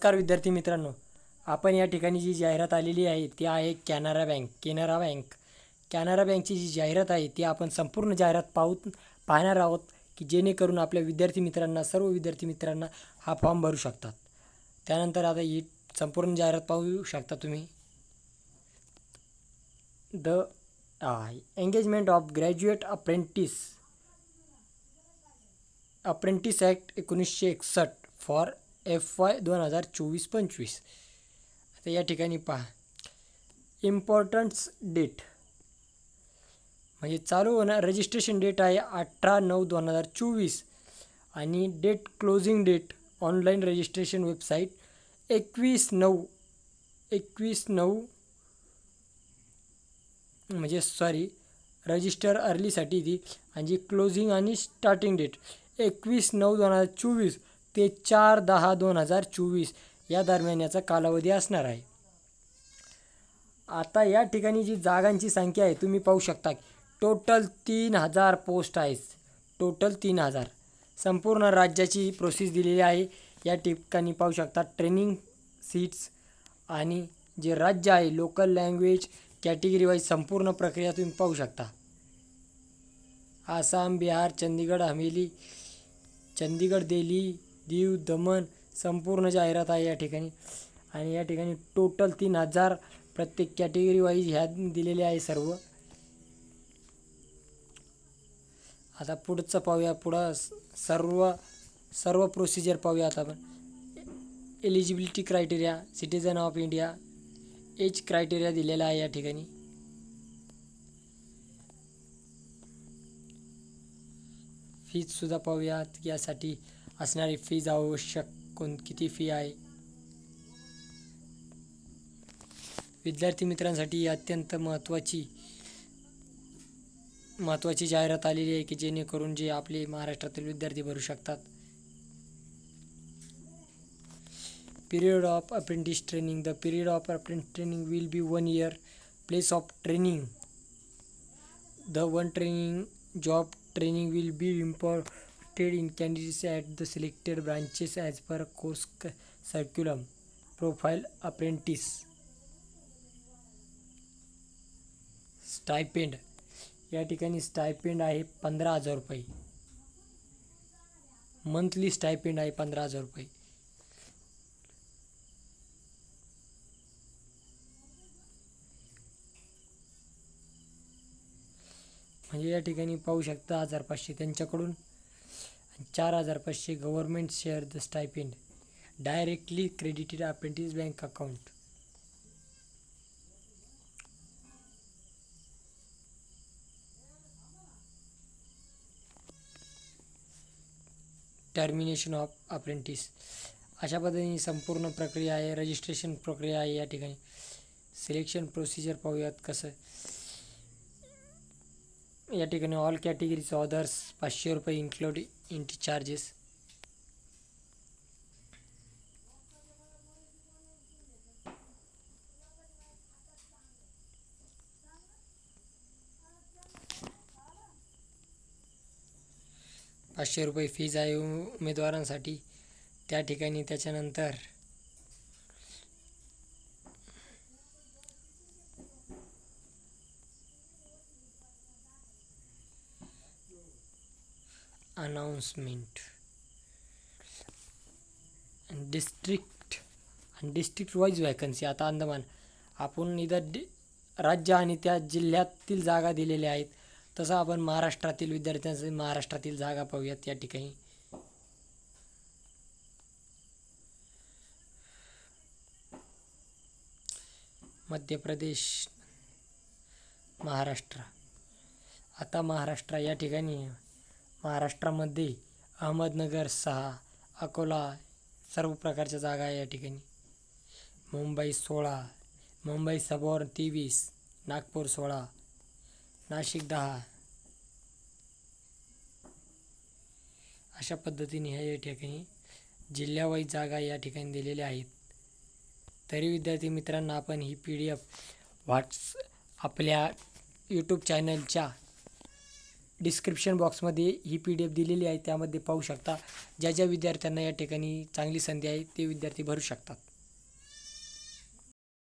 नमस्कार विद्यार्थी मित्रांनो, आपण या ठिकाणी जी जाहिरात आलेली आहे ती आहे कॅनरा बँकची जी जाहिरात आहे ती आपण संपूर्ण जाहिरात पाहणार आहोत की जेणेकरून आपल्या सर्व विद्यार्थी मित्रांना हा फॉर्म भरू शकतात। त्यानंतर आता ही संपूर्ण जाहिरात पाहू शकता तुम्ही। The engagement of graduate apprentice act 1961 for FY 2024-25। आता या ठिकाणी पहा, इम्पॉर्टन्स डेट म्हणजे चालू होणार रजिस्ट्रेशन डेट आहे 18/9/2024 आणि date closing date online registration website 21/9 म्हणजे रजिस्टर अर्लीसाठी ती, आणि जी क्लोजिंग आणि स्टार्टिंग डेट 21/9/2024 ते 4/10/2024 या दरम्यान याचा कालावधी असणार आहे। आता या ठिकाणी जी जागांची संख्या आहे तुम्ही पाहू शकता, टोटल 3000 पोस्ट आहेत। टोटल 3000 संपूर्ण राज्याची प्रोसेस दिलेली आहे। या ठिकाणी पाहू शकता ट्रेनिंग सीट्स आणि जे राज्य आहे लोकल लँग्वेज कॅटेगरी वाईज संपूर्ण प्रक्रिया तुम्ही पाहू शकता। आसाम, बिहार, चंदीगड, दिल्ली, दीव, दमण संपूर्ण जाहिरात आहे या ठिकाणी। आणि या ठिकाणी टोटल 3000 प्रत्येक कॅटेगरी वाईज ह्या दिलेले आहे सर्व। आता पुढचं पाहूया, सर्व प्रोसिजर पाहूया। आता आपण eligibility criteria, citizen of India, age criteria दिलेला आहे या ठिकाणी। फीजसुद्धा पाहूयात, यासाठी असणारी फीज आवश्यक किती फी आहे। विद्यार्थी मित्रांसाठी अत्यंत महत्त्वाची जाहिरात आलेली आहे की जेणेकरून जे आपले महाराष्ट्रातील विद्यार्थी भरू शकतात। Period of apprentice training. The period of apprentice training will be 1 year. Place of training. The job training will be imparted in candidates at the selected branches as per course curriculum. Profile apprentice. Stipend. या ठिकाणी stipend आहे 15,000 रुपये। Monthly stipend आहे 15,000 रुपये। म्हणजे या ठिकाणी पाहू शकता 1500 त्यांच्याकडून, 4500 government share the stipend directly credited apprentice bank account. Termination of apprentice अशा पद्धतीने संपूर्ण प्रक्रिया आहे, रजिस्ट्रेशन प्रक्रिया आहे या ठिकाणी। सिलेक्शन प्रोसिजर पाहूयात कसं। या ठिकाणी ऑल कॅटेगरीज ऑदर्स 500 रुपये इन्क्लूड एंट्री चार्जेस। ₹500 फीज आहे उमेदवारांसाठी त्या ठिकाणी। त्याच्यानंतर अनाउन्समेंट डिस्ट्रिक्ट वाईज वॅकन्सी। आता अंदमान आपण इथं राज्य आणि त्या जिल्ह्यातील जागा दिलेल्या आहेत, तसं आपण महाराष्ट्रातील विद्यार्थ्यांसाठी महाराष्ट्रातील जागा पाहूयात या ठिकाणी। मध्य प्रदेश, महाराष्ट्र। आता महाराष्ट्र या ठिकाणी महाराष्ट्रामध्ये अहमदनगर 6, अकोला सर्व प्रकारच्या जागा आहे या ठिकाणी। मुंबई 16, मुंबई सबॉर्न 23, नागपूर 16, नाशिक 10 अशा पद्धतीने ह्या या ठिकाणी जिल्ह्यावाईज जागा या ठिकाणी दिलेल्या आहेत। तरी विद्यार्थी मित्रांना आपण ही PDF आपल्या यूट्यूब चॅनलच्या डिस्क्रिप्शन बॉक्समध्ये ही PDF दिलेली आहे, त्यामध्ये पाहू शकता. ज्या ज्या विद्यार्थ्यांना या ठिकाणी चांगली संधी आहे ते विद्यार्थी भरू शकतात.